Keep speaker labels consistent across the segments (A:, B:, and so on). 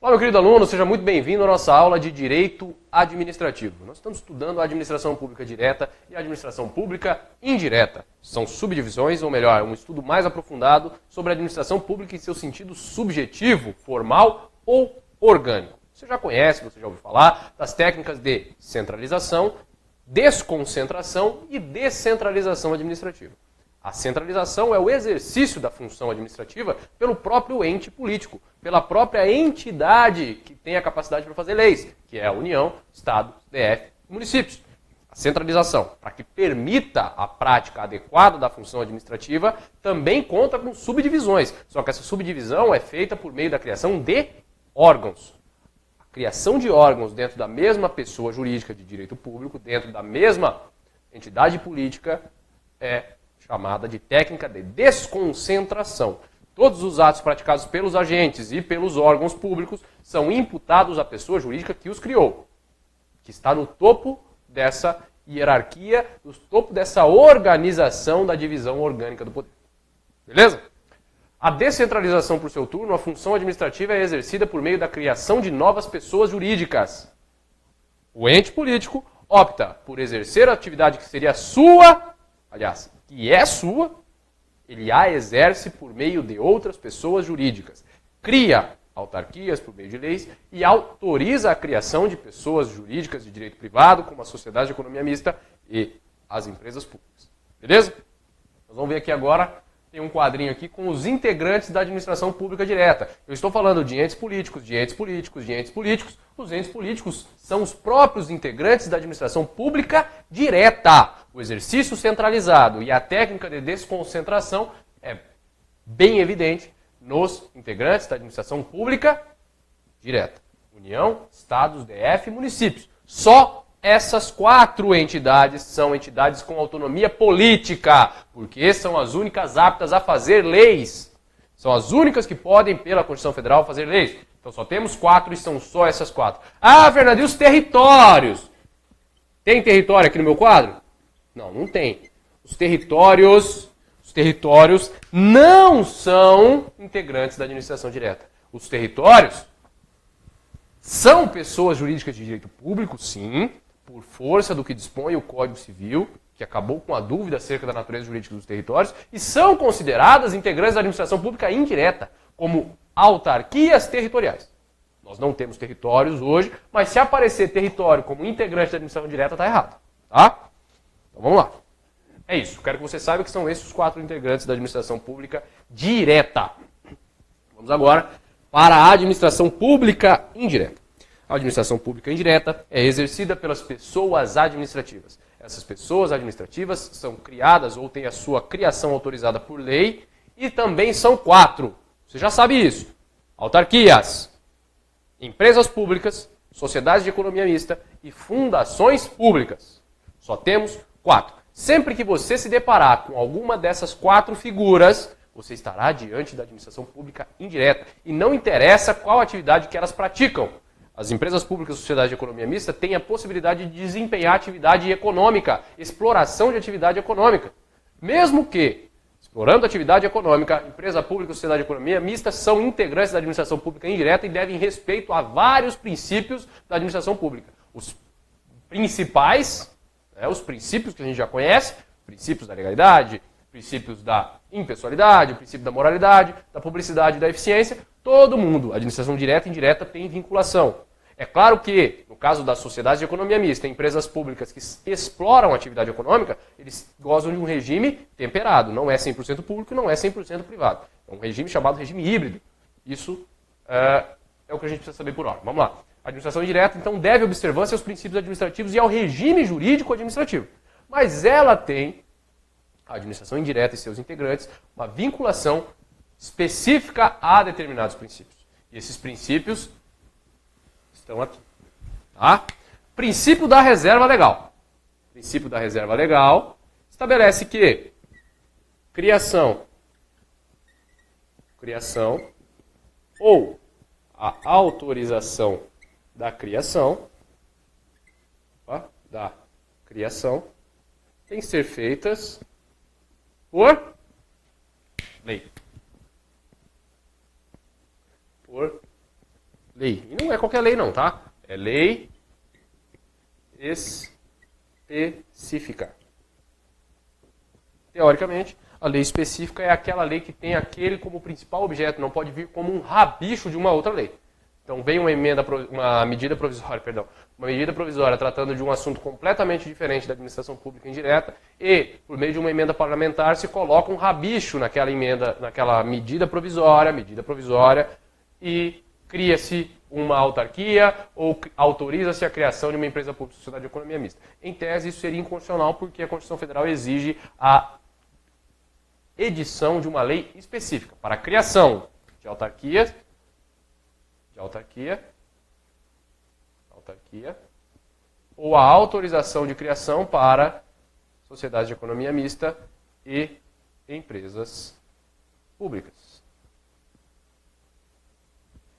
A: Olá, meu querido aluno, seja muito bem-vindo à nossa aula de Direito Administrativo. Nós estamos estudando a Administração Pública Direta e a Administração Pública Indireta. São subdivisões, ou melhor, um estudo mais aprofundado sobre a Administração Pública em seu sentido subjetivo, formal ou orgânico. Você já conhece, você já ouviu falar das técnicas de centralização, desconcentração e descentralização administrativa. A centralização é o exercício da função administrativa pelo próprio ente político, pela própria entidade que tem a capacidade para fazer leis, que é a União, Estado, DF e municípios. A centralização, para que permita a prática adequada da função administrativa, também conta com subdivisões, só que essa subdivisão é feita por meio da criação de órgãos. A criação de órgãos dentro da mesma pessoa jurídica de direito público, dentro da mesma entidade política, é chamada de técnica de desconcentração. Todos os atos praticados pelos agentes e pelos órgãos públicos são imputados à pessoa jurídica que os criou, que está no topo dessa hierarquia, no topo dessa organização da divisão orgânica do poder. Beleza? A descentralização, por seu turno, a função administrativa é exercida por meio da criação de novas pessoas jurídicas. O ente político opta por exercer a atividade que seria sua, aliás, que é sua, ele a exerce por meio de outras pessoas jurídicas. Cria autarquias por meio de leis e autoriza a criação de pessoas jurídicas de direito privado, como a sociedade de economia mista e as empresas públicas. Beleza? Nós vamos ver aqui agora, tem um quadrinho aqui com os integrantes da administração pública direta. Eu estou falando de entes políticos, de entes políticos, de entes políticos. Os entes políticos são os próprios integrantes da administração pública direta. O exercício centralizado e a técnica de desconcentração é bem evidente nos integrantes da administração pública direta. União, Estados, DF e municípios. Só essas 4 entidades são entidades com autonomia política, porque são as únicas aptas a fazer leis. São as únicas que podem, pela Constituição Federal, fazer leis. Então só temos 4 e são só essas 4. Ah, Fernando, e os territórios? Tem território aqui no meu quadro? Não, não tem. Os territórios não são integrantes da administração direta. Os territórios são pessoas jurídicas de direito público, sim, por força do que dispõe o Código Civil, que acabou com a dúvida acerca da natureza jurídica dos territórios, e são consideradas integrantes da administração pública indireta, como autarquias territoriais. Nós não temos territórios hoje, mas se aparecer território como integrante da administração direta, está errado. Tá? Então vamos lá. É isso. Quero que você saiba que são esses os 4 integrantes da administração pública direta. Vamos agora para a administração pública indireta. A administração pública indireta é exercida pelas pessoas administrativas. Essas pessoas administrativas são criadas ou têm a sua criação autorizada por lei e também são 4. Você já sabe isso. Autarquias, empresas públicas, sociedades de economia mista e fundações públicas. Só temos 4. Sempre que você se deparar com alguma dessas 4 figuras, você estará diante da administração pública indireta. E não interessa qual atividade que elas praticam. As empresas públicas e sociedades de economia mista têm a possibilidade de desempenhar atividade econômica, exploração de atividade econômica. Mesmo que, explorando atividade econômica, empresa pública e sociedade de economia mista são integrantes da administração pública indireta e devem respeito a vários princípios da administração pública. Os principais, os princípios que a gente já conhece, princípios da legalidade, princípios da impessoalidade, o princípio da moralidade, da publicidade e da eficiência, todo mundo, administração direta e indireta, tem vinculação. É claro que, no caso das sociedades de economia mista, empresas públicas que exploram a atividade econômica, eles gozam de um regime temperado, não é 100% público, não é 100% privado. É um regime chamado regime híbrido. Isso é o que a gente precisa saber por hora. Vamos lá. A administração indireta, então, deve observância aos princípios administrativos e ao regime jurídico administrativo. Mas ela tem, a administração indireta e seus integrantes, uma vinculação específica a determinados princípios. E esses princípios estão aqui. Tá? Princípio da reserva legal. O princípio da reserva legal estabelece que criação ou a autorização da criação tem que ser feitas por lei. Lei. E não é qualquer lei não, tá? É lei específica. Teoricamente, a lei específica é aquela lei que tem aquele como principal objeto, não pode vir como um rabicho de uma outra lei. Então vem uma medida provisória tratando de um assunto completamente diferente da administração pública indireta e, por meio de uma emenda parlamentar, se coloca um rabicho naquela medida provisória e cria-se uma autarquia ou autoriza-se a criação de uma empresa pública de sociedade de economia mista. Em tese, isso seria inconstitucional porque a Constituição Federal exige a edição de uma lei específica para a criação de autarquia ou a autorização de criação para sociedades de economia mista e empresas públicas.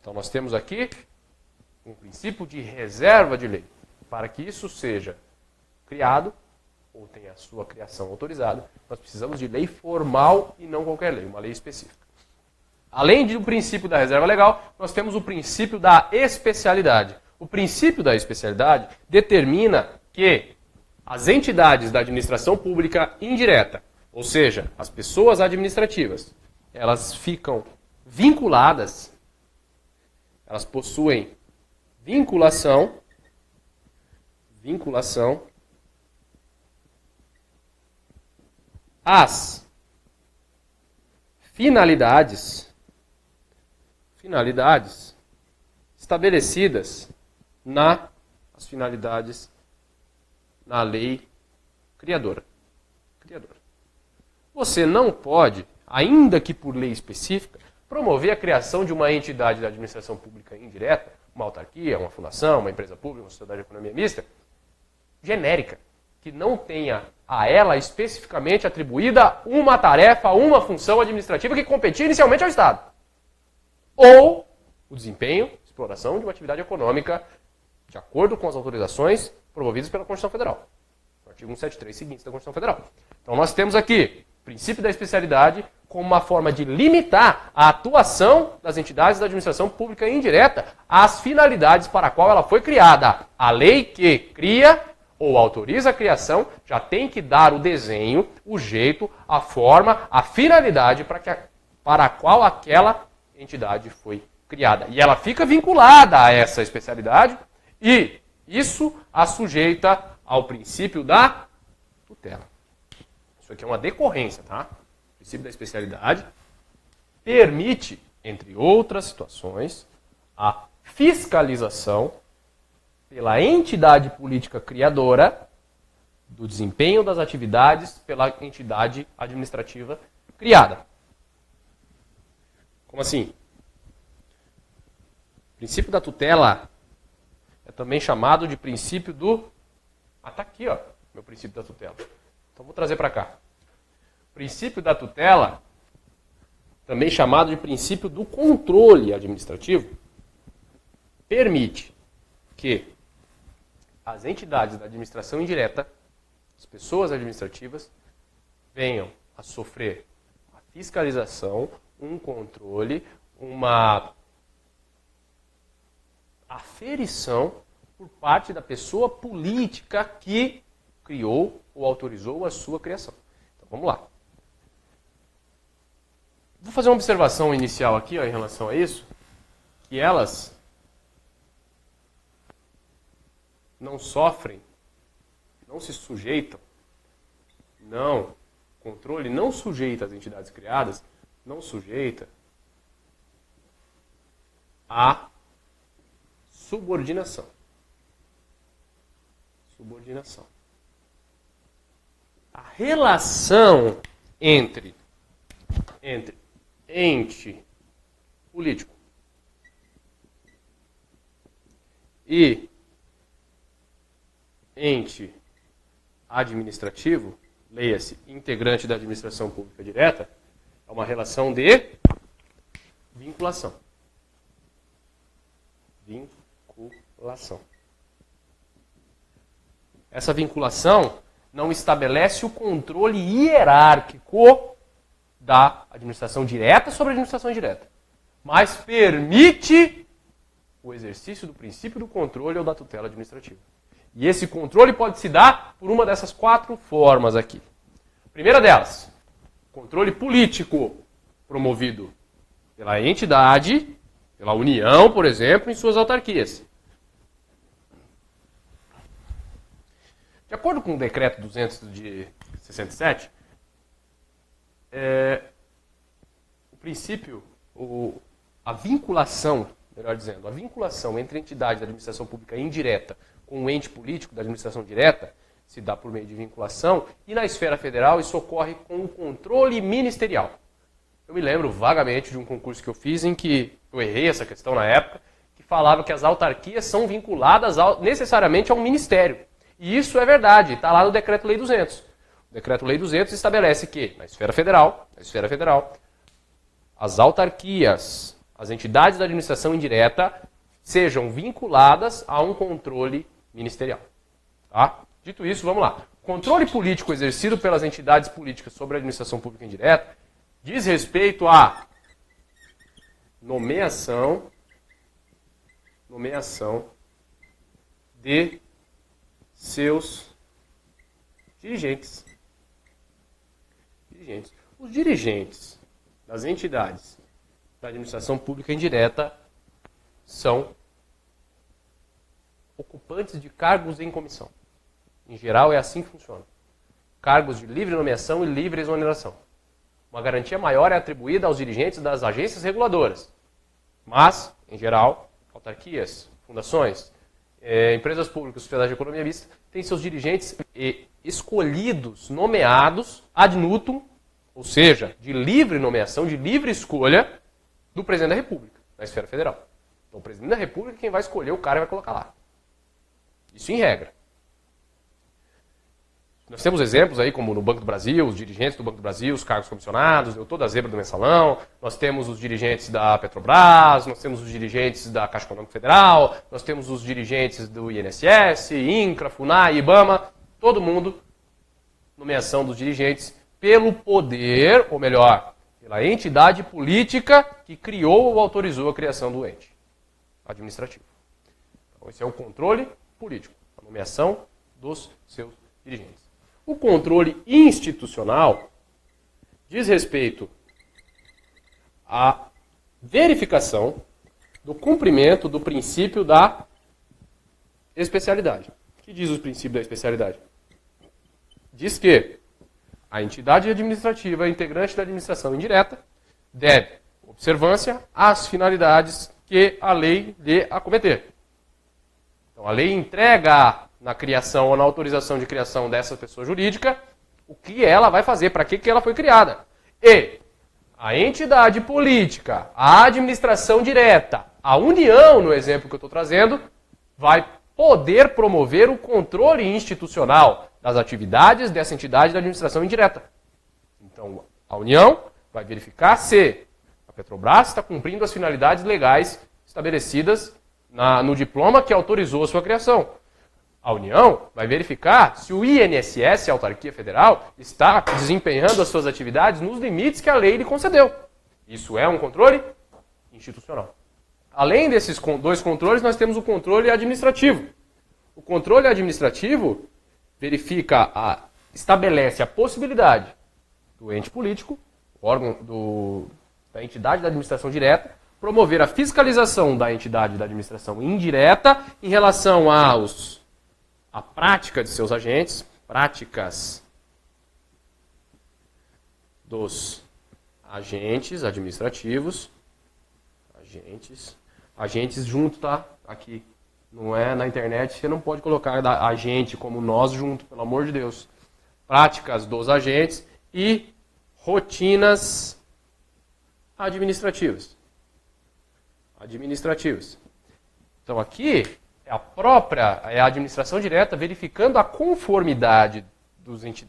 A: Então nós temos aqui um princípio de reserva de lei. Para que isso seja criado, ou tenha a sua criação autorizada, nós precisamos de lei formal e não qualquer lei, uma lei específica. Além do princípio da reserva legal, nós temos o princípio da especialidade. O princípio da especialidade determina que as entidades da administração pública indireta, ou seja, as pessoas administrativas, elas ficam vinculadas, elas possuem vinculação às finalidades estabelecidas as finalidades na lei criadora. Você não pode, ainda que por lei específica, promover a criação de uma entidade da administração pública indireta, uma autarquia, uma fundação, uma empresa pública, uma sociedade de economia mista, genérica, que não tenha a ela especificamente atribuída uma tarefa, uma função administrativa que competia inicialmente ao Estado. Ou o desempenho, exploração de uma atividade econômica de acordo com as autorizações promovidas pela Constituição Federal. O artigo 173 seguinte da Constituição Federal. Então nós temos aqui o princípio da especialidade como uma forma de limitar a atuação das entidades da administração pública indireta às finalidades para a qual ela foi criada. A lei que cria ou autoriza a criação já tem que dar o desenho, o jeito, a forma, a finalidade para a qual aquela entidade foi criada. E ela fica vinculada a essa especialidade e isso a sujeita ao princípio da tutela. Isso aqui é uma decorrência, tá? O princípio da especialidade permite, entre outras situações, a fiscalização pela entidade política criadora do desempenho das atividades pela entidade administrativa criada. Como assim? O princípio da tutela é também chamado de princípio do... Ah, tá aqui, ó, meu princípio da tutela. Então vou trazer para cá. O princípio da tutela, também chamado de princípio do controle administrativo, permite que as entidades da administração indireta, as pessoas administrativas, venham a sofrer uma fiscalização, um controle, uma aferição por parte da pessoa política que criou ou autorizou a sua criação. Então vamos lá. Vou fazer uma observação inicial aqui ó, em relação a isso, que elas não sofrem, não se sujeitam, não, controle não sujeita as entidades criadas, não sujeita a subordinação. A relação entre ente político e ente administrativo, leia-se, integrante da administração pública direta, é uma relação de vinculação. Essa vinculação não estabelece o controle hierárquico da administração direta sobre a administração indireta, mas permite o exercício do princípio do controle ou da tutela administrativa. E esse controle pode se dar por uma dessas 4 formas aqui. A primeira delas, controle político, promovido pela entidade, pela União, por exemplo, em suas autarquias. De acordo com o decreto 200 de 67, o princípio, a vinculação, melhor dizendo, a vinculação entre a entidade da administração pública indireta com o ente político da administração direta se dá por meio de vinculação, e na esfera federal isso ocorre com o controle ministerial. Eu me lembro vagamente de um concurso que eu fiz em que eu errei essa questão na época, que falava que as autarquias são vinculadas necessariamente ao ministério. E isso é verdade, está lá no Decreto-Lei 200. O Decreto-Lei 200 estabelece que, na esfera federal, as autarquias, as entidades da administração indireta, sejam vinculadas a um controle ministerial. Tá? Dito isso, vamos lá. O controle político exercido pelas entidades políticas sobre a administração pública indireta diz respeito à nomeação de seus dirigentes. Os dirigentes das entidades da administração pública indireta são ocupantes de cargos em comissão. Em geral, é assim que funciona. Cargos de livre nomeação e livre exoneração. Uma garantia maior é atribuída aos dirigentes das agências reguladoras. Mas, em geral, autarquias, fundações, empresas públicas, sociedade de economia mista, têm seus dirigentes escolhidos, nomeados ad nutum, ou seja, de livre nomeação, de livre escolha do presidente da República, na esfera federal. Então, o presidente da República é quem vai escolher o cara e vai colocar lá. Isso em regra. Nós temos exemplos aí, como no Banco do Brasil, os dirigentes do Banco do Brasil, os cargos comissionados, eu toda a zebra do mensalão, nós temos os dirigentes da Petrobras, nós temos os dirigentes da Caixa Econômica Federal, nós temos os dirigentes do INSS, INCRA, FUNAI, IBAMA, todo mundo, nomeação dos dirigentes pelo poder, ou melhor, pela entidade política que criou ou autorizou a criação do ente administrativo. Então, esse é o controle político, a nomeação dos seus dirigentes. O controle institucional diz respeito à verificação do cumprimento do princípio da especialidade. O que diz o princípio da especialidade? Diz que a entidade administrativa integrante da administração indireta deve observância às finalidades que a lei lhe acometer. Então, a lei entrega na criação ou na autorização de criação dessa pessoa jurídica o que ela vai fazer, para que ela foi criada. E a entidade política, a administração direta, a União, no exemplo que eu estou trazendo, vai poder promover o controle institucional das atividades dessa entidade da administração indireta. Então, a União vai verificar se a Petrobras está cumprindo as finalidades legais estabelecidas no diploma que autorizou a sua criação. A União vai verificar se o INSS, a autarquia federal, está desempenhando as suas atividades nos limites que a lei lhe concedeu. Isso é um controle institucional. Além desses 2 controles, nós temos o controle administrativo. O controle administrativo estabelece a possibilidade do ente político, órgão da entidade da administração direta, promover a fiscalização da entidade da administração indireta em relação à prática de seus agentes, práticas dos agentes administrativos, agentes junto, tá? Aqui, não é na internet, você não pode colocar agente como nós junto, pelo amor de Deus. Práticas dos agentes e rotinas administrativas. Então aqui é a administração direta verificando a conformidade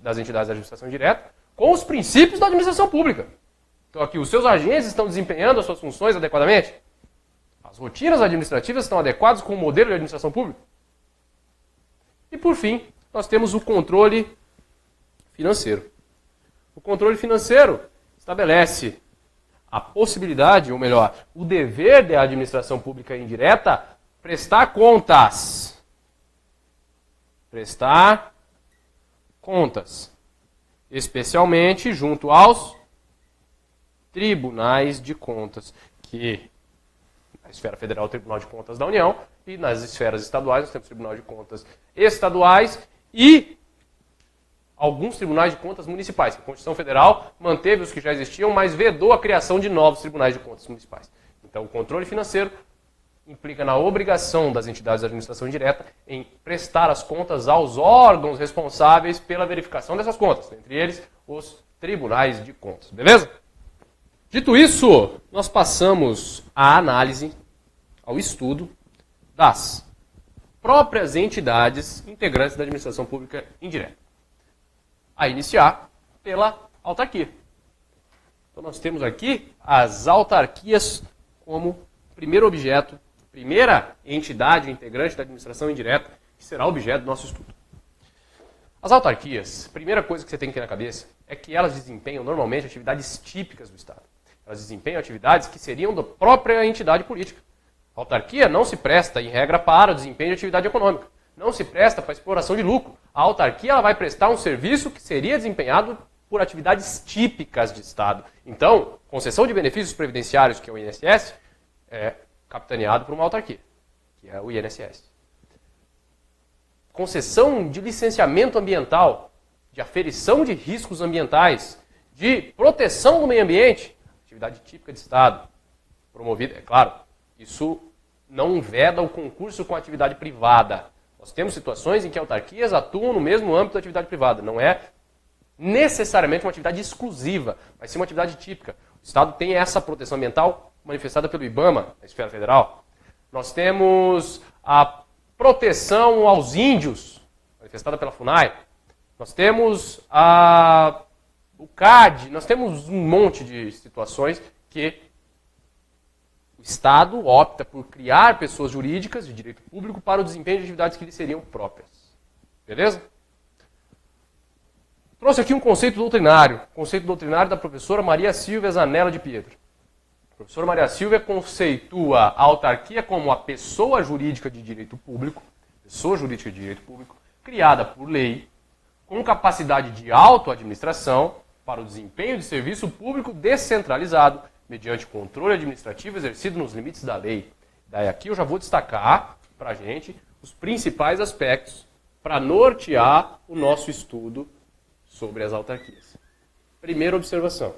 A: das entidades da administração direta com os princípios da administração pública. Então aqui os seus agentes estão desempenhando as suas funções adequadamente? As rotinas administrativas estão adequadas com o modelo de administração pública? E por fim, nós temos o controle financeiro. O controle financeiro estabelece a possibilidade, ou melhor, o dever da administração pública indireta prestar contas. Prestar contas. Especialmente junto aos tribunais de contas, que na esfera federal é o Tribunal de Contas da União, e nas esferas estaduais nós temos o Tribunal de Contas estaduais e alguns tribunais de contas municipais. A Constituição Federal manteve os que já existiam, mas vedou a criação de novos tribunais de contas municipais. Então, o controle financeiro implica na obrigação das entidades de administração indireta em prestar as contas aos órgãos responsáveis pela verificação dessas contas, entre eles os tribunais de contas. Beleza? Dito isso, nós passamos à análise, ao estudo das próprias entidades integrantes da administração pública indireta. A iniciar pela autarquia. Então nós temos aqui as autarquias como primeiro objeto, primeira entidade integrante da administração indireta que será objeto do nosso estudo. As autarquias, a primeira coisa que você tem que ter na cabeça é que elas desempenham normalmente atividades típicas do Estado. Elas desempenham atividades que seriam da própria entidade política. A autarquia não se presta, em regra, para o desempenho de atividade econômica. Não se presta para a exploração de lucro. A autarquia ela vai prestar um serviço que seria desempenhado por atividades típicas de Estado. Então, concessão de benefícios previdenciários, que é o INSS, é capitaneado por uma autarquia, que é o INSS. Concessão de licenciamento ambiental, de aferição de riscos ambientais, de proteção do meio ambiente, atividade típica de Estado, promovida, é claro, isso não veda o concurso com a atividade privada. Nós temos situações em que autarquias atuam no mesmo âmbito da atividade privada. Não é necessariamente uma atividade exclusiva, vai ser uma atividade típica. O Estado tem essa proteção ambiental manifestada pelo IBAMA, na esfera federal. Nós temos a proteção aos índios, manifestada pela FUNAI. Nós temos o CAD, nós temos um monte de situações que o Estado opta por criar pessoas jurídicas de direito público para o desempenho de atividades que lhe seriam próprias. Beleza? Trouxe aqui um conceito doutrinário. Conceito doutrinário da professora Maria Silvia Zanella de Pietro. A professora Maria Silvia conceitua a autarquia como a pessoa jurídica de direito público, criada por lei, com capacidade de autoadministração para o desempenho de serviço público descentralizado, mediante controle administrativo exercido nos limites da lei. Daí aqui eu já vou destacar para a gente os principais aspectos para nortear o nosso estudo sobre as autarquias. Primeira observação.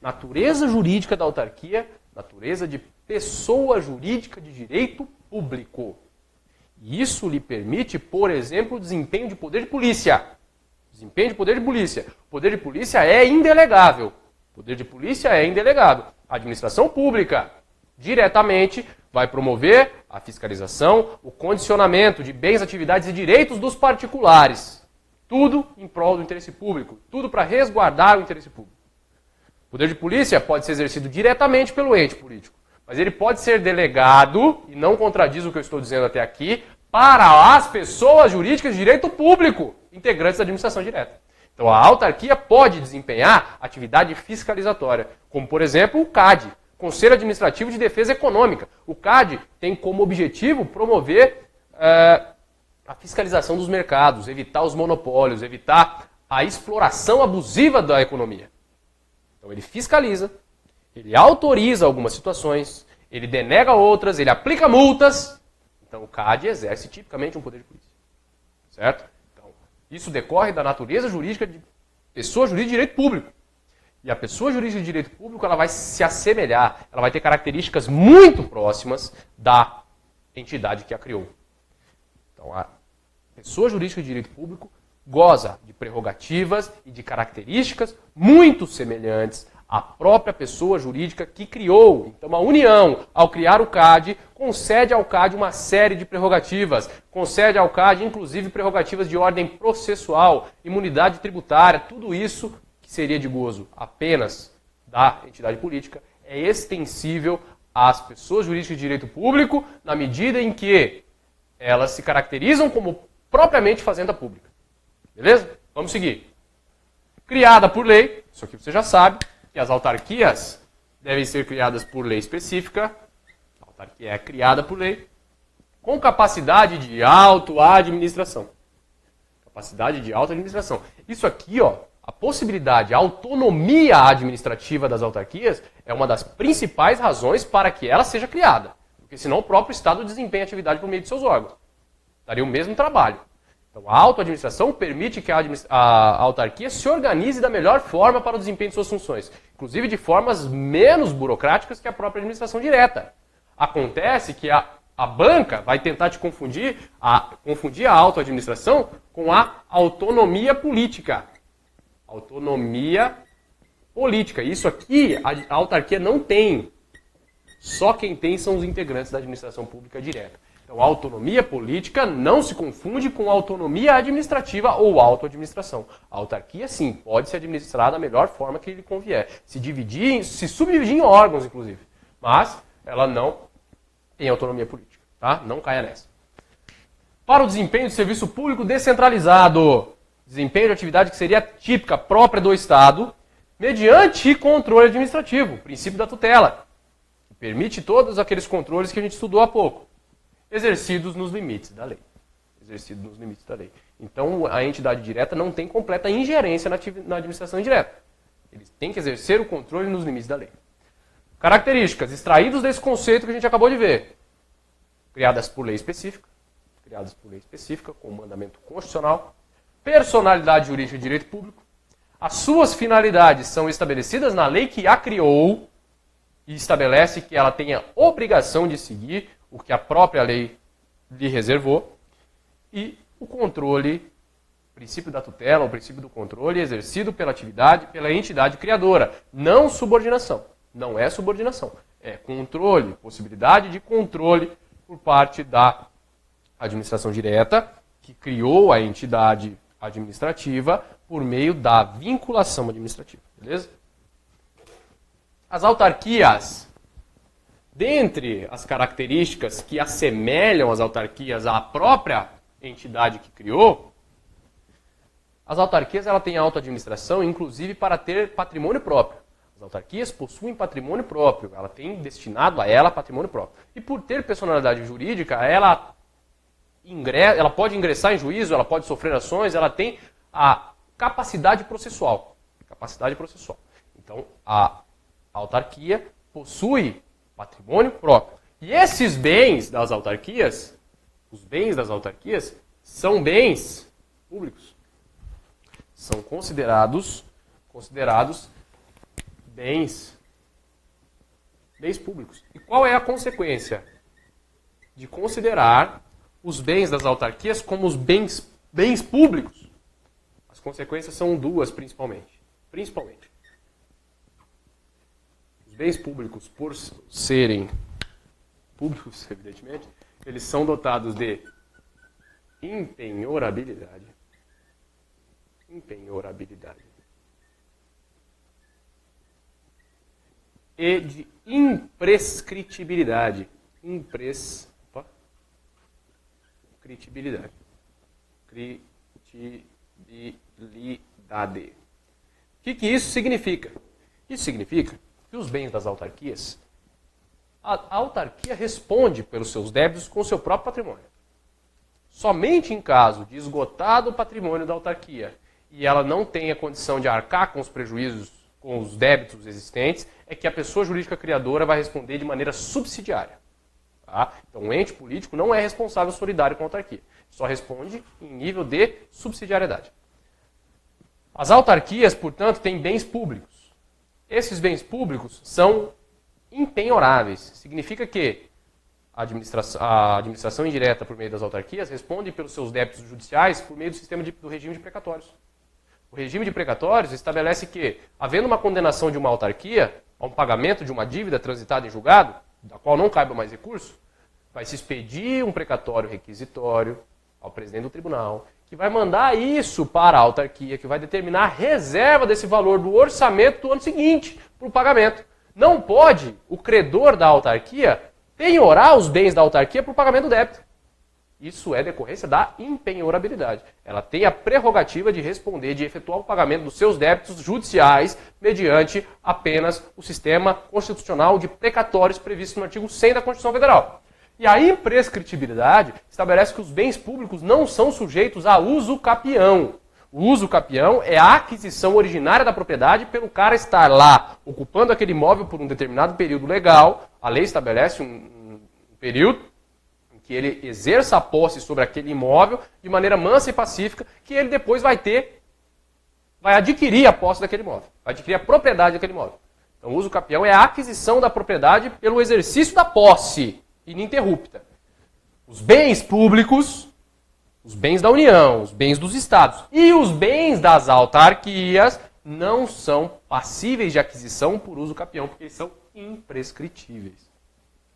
A: Natureza jurídica da autarquia, natureza de pessoa jurídica de direito público. E isso lhe permite, por exemplo, o desempenho de poder de polícia. O poder de polícia é indelegável. A administração pública, diretamente, vai promover a fiscalização, o condicionamento de bens, atividades e direitos dos particulares. Tudo em prol do interesse público. Tudo para resguardar o interesse público. O poder de polícia pode ser exercido diretamente pelo ente político, mas ele pode ser delegado, e não contradiz o que eu estou dizendo até aqui, para as pessoas jurídicas de direito público, integrantes da administração direta. Então, a autarquia pode desempenhar atividade fiscalizatória, como, por exemplo, o CAD, Conselho Administrativo de Defesa Econômica. O CAD tem como objetivo promover a fiscalização dos mercados, evitar os monopólios, evitar a exploração abusiva da economia. Então, ele fiscaliza, ele autoriza algumas situações, ele denega outras, ele aplica multas. Então, o CAD exerce tipicamente um poder de polícia. Certo? Isso decorre da natureza jurídica de pessoa jurídica de direito público. E a pessoa jurídica de direito público ela vai se assemelhar, ela vai ter características muito próximas da entidade que a criou. Então, a pessoa jurídica de direito público goza de prerrogativas e de características muito semelhantes à própria pessoa jurídica que criou. Então, a União, ao criar o CAD, concede ao CAD uma série de prerrogativas. Concede ao CAD, inclusive, prerrogativas de ordem processual, imunidade tributária, tudo isso que seria de gozo apenas da entidade política, é extensível às pessoas jurídicas de direito público, na medida em que elas se caracterizam como propriamente fazenda pública. Beleza? Vamos seguir. Criada por lei, isso aqui você já sabe, que as autarquias devem ser criadas por lei específica, a autarquia é criada por lei, com capacidade de autoadministração. Capacidade de autoadministração. Isso aqui, ó, a possibilidade, a autonomia administrativa das autarquias é uma das principais razões para que ela seja criada. Porque senão o próprio Estado desempenha a atividade por meio de seus órgãos. Daria o mesmo trabalho. Então a autoadministração permite que a autarquia se organize da melhor forma para o desempenho de suas funções. Inclusive de formas menos burocráticas que a própria administração direta. Acontece que a banca vai tentar te confundir a autoadministração com a autonomia política. Autonomia política. Isso aqui a autarquia não tem. Só quem tem são os integrantes da administração pública direta. Então, a autonomia política não se confunde com autonomia administrativa ou autoadministração. A autarquia, sim, pode se administrar da melhor forma que lhe convier. Se subdividir em órgãos, inclusive. Mas ela não tem autonomia política. Tá? Não caia nessa. Para o desempenho de serviço público descentralizado. Desempenho de atividade que seria típica, própria do Estado, mediante controle administrativo, princípio da tutela, que permite todos aqueles controles que a gente estudou há pouco, exercidos nos limites da lei. Exercidos nos limites da lei. Então, a entidade direta não tem completa ingerência na administração indireta. Eles têm que exercer o controle nos limites da lei. Características extraídas desse conceito que a gente acabou de ver. Criadas por lei específica, com mandamento constitucional, personalidade jurídica de direito público. As suas finalidades são estabelecidas na lei que a criou e estabelece que ela tenha obrigação de seguir o que a própria lei lhe reservou. E o controle, o princípio da tutela, o princípio do controle exercido pela entidade criadora. Não subordinação. Não é subordinação. É controle, possibilidade de controle por parte da administração direta, que criou a entidade administrativa por meio da vinculação administrativa. Beleza? As autarquias, dentre as características que assemelham as autarquias à própria entidade que criou, as autarquias têm autoadministração, inclusive para ter patrimônio próprio. As autarquias possuem patrimônio próprio, ela tem destinado a ela patrimônio próprio. E por ter personalidade jurídica, ela pode ingressar em juízo, ela pode sofrer ações, ela tem a capacidade processual. Então, a autarquia possui patrimônio próprio. E esses bens das autarquias, os bens das autarquias, são bens públicos. São considerados bens públicos. E qual é a consequência de considerar os bens das autarquias como os bens públicos? As consequências são duas, principalmente. Os bens públicos, por serem públicos, evidentemente, eles são dotados de impenhorabilidade. E de imprescritibilidade. Critibilidade. O que isso significa? Isso significa que os bens das autarquias, a autarquia responde pelos seus débitos com o seu próprio patrimônio. Somente em caso de esgotado o patrimônio da autarquia e ela não tenha condição de arcar com os prejuízos, com os débitos existentes, é que a pessoa jurídica criadora vai responder de maneira subsidiária. Tá? Então, o ente político não é responsável solidário com a autarquia. Só responde em nível de subsidiariedade. As autarquias, portanto, têm bens públicos. Esses bens públicos são impenhoráveis. Significa que a administração indireta por meio das autarquias responde pelos seus débitos judiciais por meio do sistema do regime de precatórios. O regime de precatórios estabelece que, havendo uma condenação de uma autarquia a um pagamento de uma dívida transitada em julgado, da qual não caiba mais recurso, vai se expedir um precatório requisitório ao presidente do tribunal, que vai mandar isso para a autarquia, que vai determinar a reserva desse valor do orçamento do ano seguinte para o pagamento. Não pode o credor da autarquia penhorar os bens da autarquia para o pagamento do débito. Isso é decorrência da impenhorabilidade. Ela tem a prerrogativa de responder, de efetuar o pagamento dos seus débitos judiciais mediante apenas o sistema constitucional de precatórios previsto no artigo 100 da Constituição Federal. E a imprescritibilidade estabelece que os bens públicos não são sujeitos a uso capião. O uso capião é a aquisição originária da propriedade pelo cara estar lá, ocupando aquele imóvel por um determinado período legal. A lei estabelece um período que ele exerça a posse sobre aquele imóvel de maneira mansa e pacífica, que ele depois vai adquirir a posse daquele imóvel, vai adquirir a propriedade daquele imóvel. Então, o uso capião é a aquisição da propriedade pelo exercício da posse ininterrupta. Os bens públicos, os bens da União, os bens dos estados e os bens das autarquias não são passíveis de aquisição por uso capião, porque eles são imprescritíveis.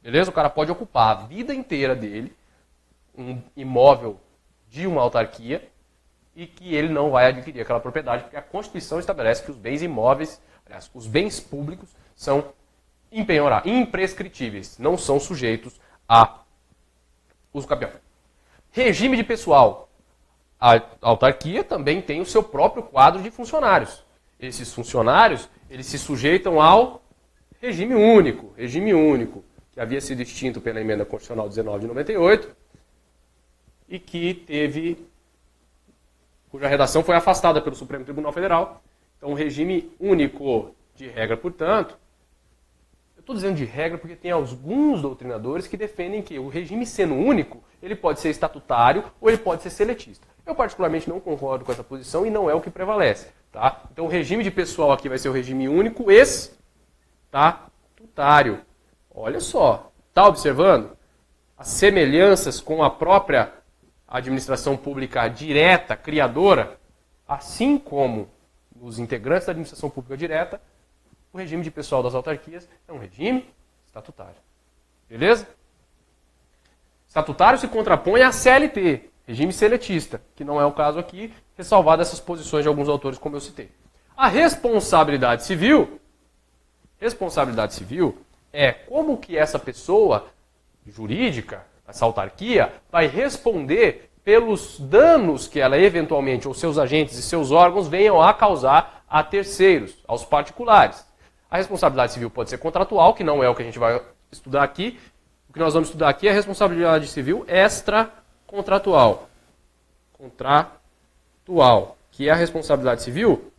A: Beleza? O cara pode ocupar a vida inteira dele um imóvel de uma autarquia e que ele não vai adquirir aquela propriedade, porque a Constituição estabelece que os bens imóveis, aliás, os bens públicos são imprescritíveis, não são sujeitos a uso capião. Regime de pessoal. A autarquia também tem o seu próprio quadro de funcionários. Esses funcionários, eles se sujeitam ao regime único, que havia sido extinto pela Emenda Constitucional 19 de 98 e cuja redação foi afastada pelo Supremo Tribunal Federal. Então, o regime único de regra, portanto, eu estou dizendo de regra porque tem alguns doutrinadores que defendem que o regime sendo único, ele pode ser estatutário ou ele pode ser seletista. Eu, particularmente, não concordo com essa posição e não é o que prevalece. Tá? Então, o regime de pessoal aqui vai ser o regime único estatutário. Olha só, está observando as semelhanças com a própria administração pública direta, criadora, assim como os integrantes da administração pública direta, o regime de pessoal das autarquias é um regime estatutário. Beleza? Estatutário se contrapõe à CLT, regime seletista, que não é o caso aqui, ressalvado essas posições de alguns autores, como eu citei. A responsabilidade civil é como que essa pessoa jurídica, essa autarquia, vai responder pelos danos que ela eventualmente, ou seus agentes e seus órgãos, venham a causar a terceiros, aos particulares. A responsabilidade civil pode ser contratual, que não é o que a gente vai estudar aqui. O que nós vamos estudar aqui é a responsabilidade civil extracontratual. Que é a responsabilidade civil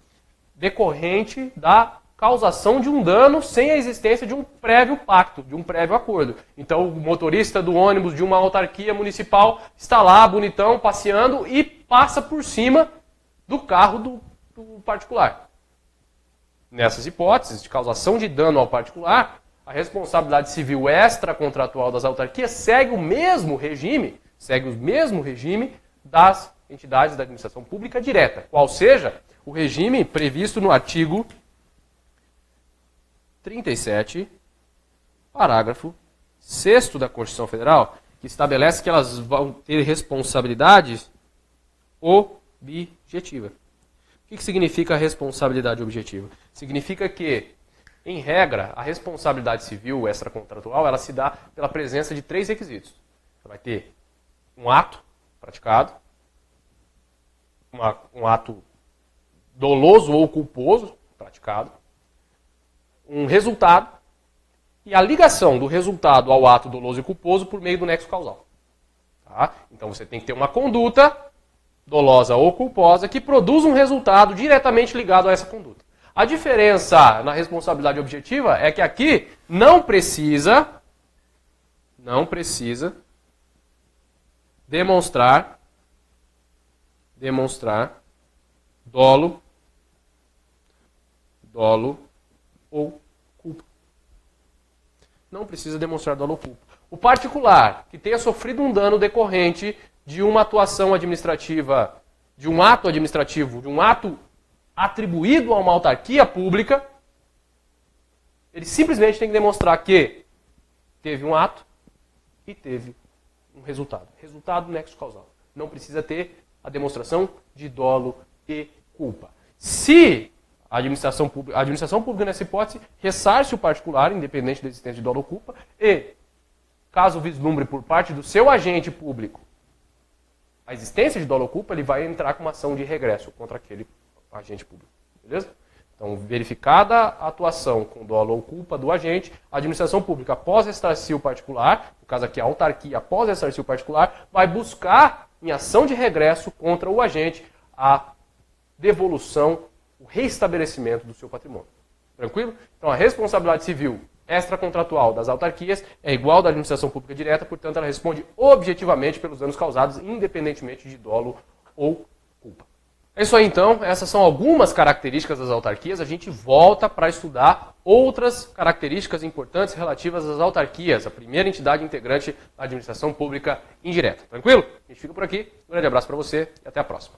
A: decorrente da causação de um dano sem a existência de um prévio pacto, de um prévio acordo. Então, o motorista do ônibus de uma autarquia municipal está lá, bonitão, passeando e passa por cima do carro do particular. Nessas hipóteses de causação de dano ao particular, a responsabilidade civil extracontratual das autarquias segue o mesmo regime das entidades da administração pública direta, qual seja o regime previsto no artigo 37, parágrafo 6º da Constituição Federal, que estabelece que elas vão ter responsabilidade objetiva. O que significa responsabilidade objetiva? Significa que, em regra, a responsabilidade civil extracontratual ela se dá pela presença de 3 requisitos. Você vai ter um ato praticado, um ato doloso ou culposo praticado, um resultado e a ligação do resultado ao ato doloso e culposo por meio do nexo causal. Tá? Então você tem que ter uma conduta dolosa ou culposa que produz um resultado diretamente ligado a essa conduta. A diferença na responsabilidade objetiva é que aqui não precisa demonstrar dolo ou culpa. Não precisa demonstrar dolo ou culpa. O particular que tenha sofrido um dano decorrente de uma atuação administrativa, de um ato administrativo, de um ato atribuído a uma autarquia pública, ele simplesmente tem que demonstrar que teve um ato e teve um resultado. Resultado nexo causal. Não precisa ter a demonstração de dolo e culpa. Se a administração pública, nessa hipótese, ressarce o particular, independente da existência de dolo ou culpa, e, caso vislumbre por parte do seu agente público a existência de dolo ou culpa, ele vai entrar com uma ação de regresso contra aquele agente público. Beleza? Então, verificada a atuação com dolo ou culpa do agente, a administração pública, após ressarcir o particular, no caso aqui a autarquia, após ressarcir o particular, vai buscar em ação de regresso contra o agente a devolução, o reestabelecimento do seu patrimônio. Tranquilo? Então, a responsabilidade civil extracontratual das autarquias é igual da administração pública direta, portanto, ela responde objetivamente pelos danos causados, independentemente de dolo ou culpa. É isso aí, então. Essas são algumas características das autarquias. A gente volta para estudar outras características importantes relativas às autarquias, a primeira entidade integrante da administração pública indireta. Tranquilo? A gente fica por aqui. Um grande abraço para você e até a próxima.